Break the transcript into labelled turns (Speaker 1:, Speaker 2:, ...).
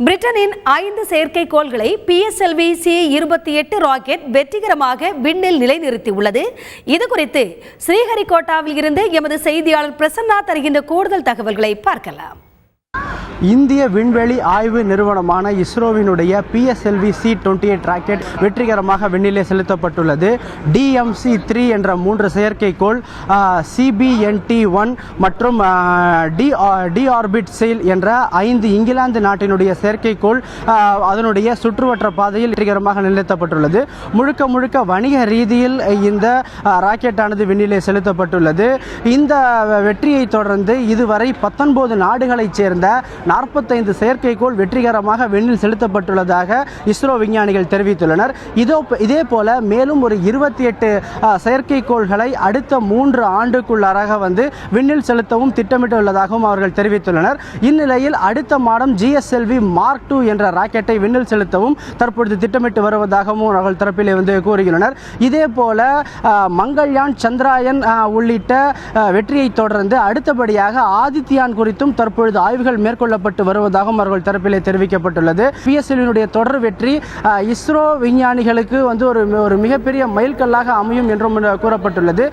Speaker 1: பிரிட்டனின் 5 செயற்கைக்கோள்களை PSLV C-28 rocket வெற்றிகரமாக விண்ணில் நிலைநிறுத்தியுள்ளது. இதுகுறித்து ஸ்ரீஹரிகோட்டாவில் இருந்து எமது செய்தியாளர் பிரசன்னா தருகின்ற கூடுதல் தகவல்களை பார்க்கலாம்.
Speaker 2: இந்திய விண்வெளி ஆய்வு நிறுவனமான இஸ்ரோவினுடைய PSLV C-28 ராக்கெட் வெற்றிகரமாக விண்ணிலே செலுத்தப்பட்டுள்ளது. DMC-3 என்ற 3 செயற்கைக்கோள், CBNT-1 மற்றும் D-Orbit Sail என்ற 5 இங்கிலாந்து நாட்டினுடைய செயற்கைக்கோள் அதனுடைய சுற்றுவட்ட பாதையில் வெற்றிகரமாக நிலைநிறுத்தப்பட்டுள்ளது. முழுக்க வணிக ரீதியில் இந்த ராக்கெட்டானது விண்ணிலே செலுத்தப்பட்டுள்ளது. இந்த வெற்றியை தொடர்ந்து இதுவரை 19 நாடுகளைச் சேர்ந்த 45 செயற்கைக்கோள் வெற்றிகரமாக விண்ணில் செலுத்தப்பட்டுள்ளதாக இஸ்ரோ விஞ்ஞானிகள் தெரிவித்துள்ளனர். இதே போல மேலும் ஒரு 28 செயற்கைக்கோள்களை அடுத்த 3 ஆண்டுக்குள்ளாக விண்ணில் செலுத்தவும் திட்டமிட்டுள்ளதாகவும் அவர்கள் தெரிவித்துள்ளனர். இந்நிலையில் அடுத்த மாதம் GSLV Mark 2 என்ற ராக்கெட்டை விண்ணில் செலுத்தவும் தற்பொழுது திட்டமிட்டு வருவதாகவும் அவர்கள் தரப்பிலே கூறுகின்றனர். இதே போல மங்கள்யான், சந்திராயன் உள்ளிட்ட வெற்றியை தொடர்ந்து அடுத்தபடியாக ஆதித்யான் குறித்தும் தற்பொழுது ஆய்வுகள் மேற்கொள்ளப்பட்டு வருவதாகவும் அவர்கள் தரப்பிலே தெரிவிக்கப்பட்டுள்ளது. PSLV தொடர் வெற்றி இஸ்ரோ விஞ்ஞானிகளுக்கு ஒரு மிகப்பெரிய மைல்கல்லாக அமையும் என்றும் கூறப்பட்டுள்ளது.